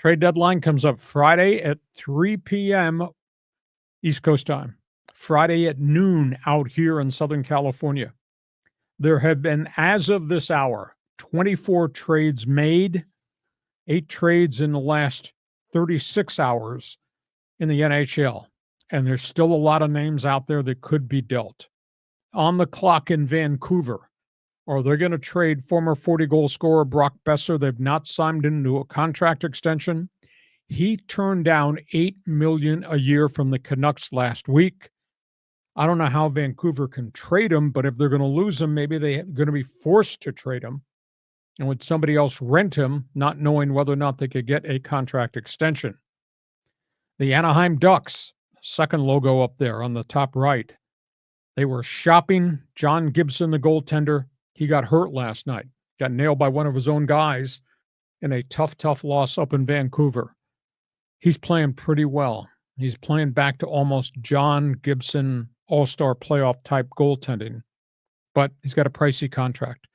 Trade deadline comes up Friday at 3 p.m. East Coast time, Friday at noon out here in Southern California. There have been, as of this hour, 24 trades made, 8 trades in the last 36 hours in the NHL. And there's still a lot of names out there that could be dealt. On the clock in Vancouver, are they going to trade former 40-goal scorer Brock Besser? They've not signed into a contract extension. He turned down $8 million a year from the Canucks last week. I don't know how Vancouver can trade him, but if they're going to lose him, maybe they're going to be forced to trade him. And would somebody else rent him, not knowing whether or not they could get a contract extension? The Anaheim Ducks, second logo up there on the top right. They were shopping John Gibson, the goaltender. He got hurt last night, got nailed by one of his own guys in a tough loss up in Vancouver. He's playing pretty well. He's playing back to almost John Gibson all-star playoff type goaltending, but he's got a pricey contract.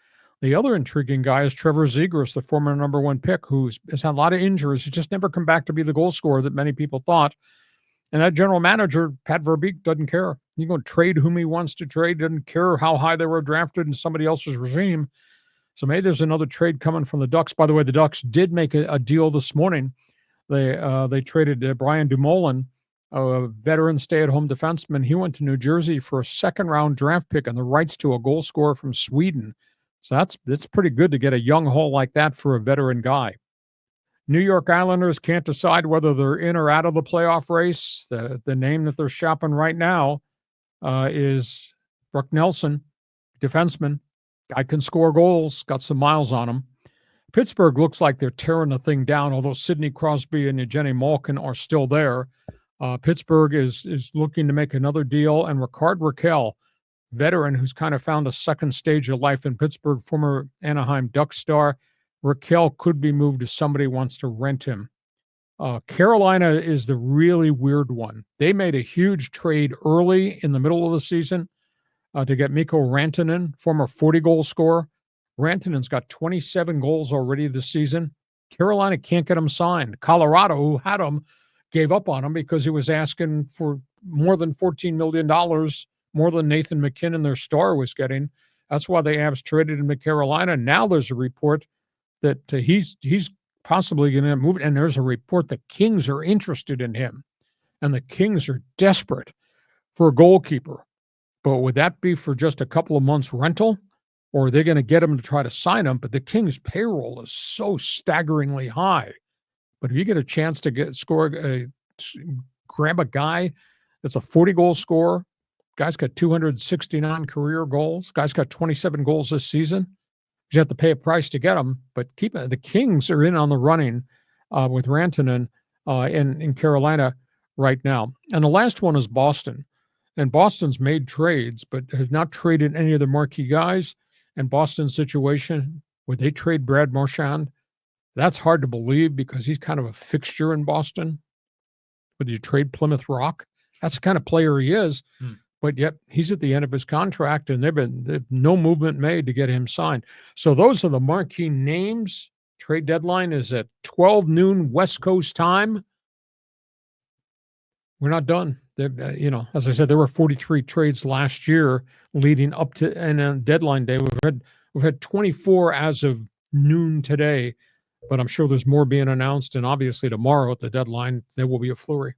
The other intriguing guy is Trevor Zegras, the former number 1 pick, who has had a lot of injuries. He's just never come back to be the goal scorer that many people thought. And that general manager, Pat Verbeek, doesn't care. He's going to trade whom he wants to trade, doesn't care how high they were drafted in somebody else's regime. So maybe there's another trade coming from the Ducks. By the way, the Ducks did make a deal this morning. They traded Brian Dumoulin, a veteran stay-at-home defenseman. He went to New Jersey for a second-round draft pick and the rights to a goal scorer from Sweden. So that's pretty good to get a young haul like that for a veteran guy. New York Islanders can't decide whether they're in or out of the playoff race. The name that they're shopping right now is Brook Nelson, defenseman. Guy can score goals, got some miles on him. Pittsburgh looks like they're tearing the thing down, although Sidney Crosby and Evgeny Malkin are still there. Pittsburgh is looking to make another deal, and Rickard Rakell, veteran who's kind of found a second stage of life in Pittsburgh, former Anaheim Ducks star. Rakell could be moved if somebody wants to rent him. Carolina is the really weird one. They made a huge trade early in the middle of the season to get Mikko Rantanen, former 40-goal scorer. Rantanen's got 27 goals already this season. Carolina can't get him signed. Colorado, who had him, gave up on him because he was asking for more than $14 million, more than Nathan McKinnon, their star, was getting. That's why the Avs traded him to Carolina. Now there's a report that he's possibly going to move, and there's a report the Kings are interested in him, and the Kings are desperate for a goalkeeper. But would that be for just a couple of months rental, or are they going to get him to try to sign him? But the Kings' payroll is so staggeringly high. But if you get a chance to grab a guy that's a 40-goal scorer, guy's got 269 career goals, guy's got 27 goals this season, you have to pay a price to get him. But the Kings are in on the running with Rantanen in Carolina right now. And the last one is Boston. And Boston's made trades, but have not traded any of the marquee guys. And Boston's situation, would they trade Brad Marchand? That's hard to believe because he's kind of a fixture in Boston. Would you trade Plymouth Rock? That's the kind of player he is. But yet he's at the end of his contract, and there's no movement made to get him signed. So those are the marquee names. Trade deadline is at 12 noon West Coast time. We're not done. As I said, there were 43 trades last year leading up to and on deadline day. We've had 24 as of noon today, but I'm sure there's more being announced. And obviously tomorrow at the deadline, there will be a flurry.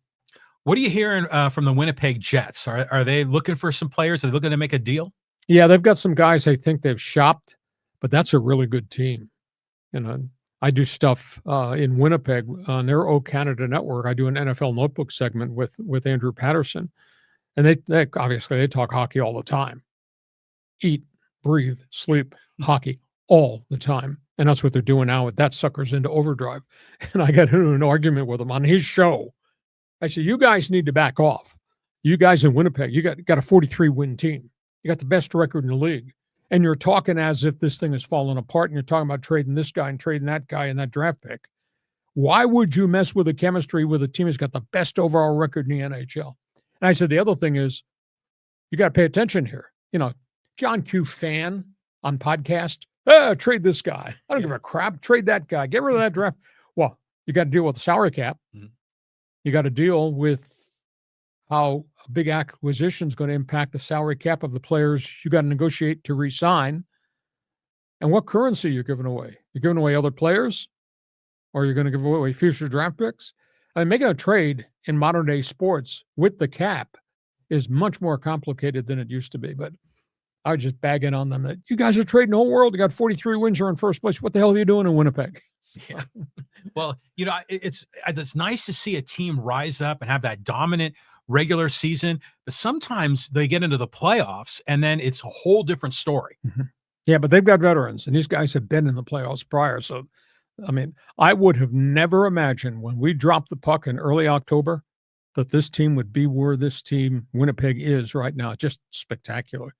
What are you hearing from the Winnipeg Jets? Are they looking for some players? Are they looking to make a deal? Yeah, they've got some guys I think they've shopped, but that's a really good team. I do stuff in Winnipeg on their O Canada network. I do an NFL Notebook segment with Andrew Patterson, and they obviously they talk hockey all the time. Eat, breathe, sleep, hockey all the time. And that's what they're doing now with that sucker's into overdrive. And I got into an argument with him on his show. I said, you guys need to back off. You guys in Winnipeg, you got a 43-win team. You got the best record in the league. And you're talking as if this thing is falling apart, and you're talking about trading this guy and trading that guy and that draft pick. Why would you mess with the chemistry with a team that's got the best overall record in the NHL? And I said, the other thing is, you got to pay attention here. John Q. Fan on podcast, trade this guy. I don't give a crap. Trade that guy. Get rid of that draft. Well, You got to deal with the salary cap. Mhm. You got to deal with how a big acquisition is going to impact the salary cap of the players you got to negotiate to re-sign, and what currency you're giving away. You're giving away other players, or you're going to give away future draft picks. I mean, making a trade in modern day sports with the cap is much more complicated than it used to be. But I was just bagging on them that you guys are trading the whole world. You got 43 wins. You're in first place. What the hell are you doing in Winnipeg? Yeah. Well, it's nice to see a team rise up and have that dominant regular season, but sometimes they get into the playoffs and then it's a whole different story. Mm-hmm. Yeah, but they've got veterans, and these guys have been in the playoffs prior. So, I mean, I would have never imagined when we dropped the puck in early October that this team would be where this team, Winnipeg, is right now. Just spectacular.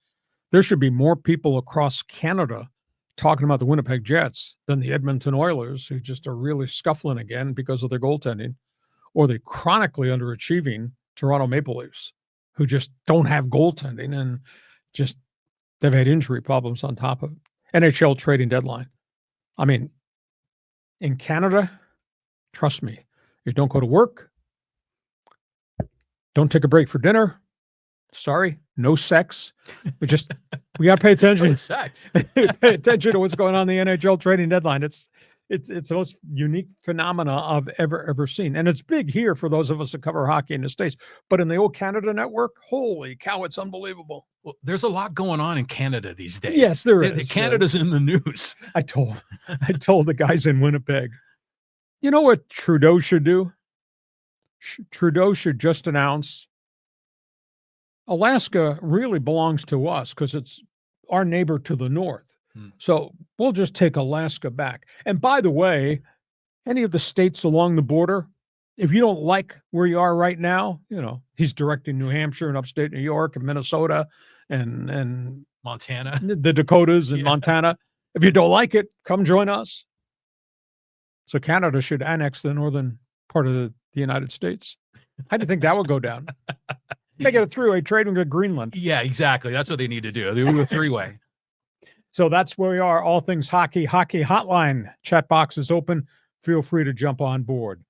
There should be more people across Canada talking about the Winnipeg Jets than the Edmonton Oilers, who just are really scuffling again because of their goaltending, or the chronically underachieving Toronto Maple Leafs, who just don't have goaltending and just they've had injury problems on top of it. NHL Trading Deadline. I mean, in Canada, trust me, you don't go to work, don't take a break for dinner. Sorry, no sex. We got to pay attention. No sex. Pay attention to what's going on in the NHL Trading Deadline. It's the most unique phenomena I've ever seen, and it's big here for those of us that cover hockey in the States. But in the old Canada network, holy cow, it's unbelievable. Well, there's a lot going on in Canada these days. Yes, there is. Canada's in the news. I told the guys in Winnipeg, you know what Trudeau should do? Trudeau should just announce Alaska really belongs to us because it's our neighbor to the north. So we'll just take Alaska back. And by the way, any of the states along the border, if you don't like where you are right now, he's directing New Hampshire and upstate New York and Minnesota and Montana, the Dakotas and Montana. If you don't like it, come join us. So Canada should annex the northern part of the United States. How do you think that would go down? Make it a three-way trade with Greenland. Yeah, exactly. That's what they need to do. They do a three-way. So that's where we are. All things hockey. Hockey hotline. Chat box is open. Feel free to jump on board.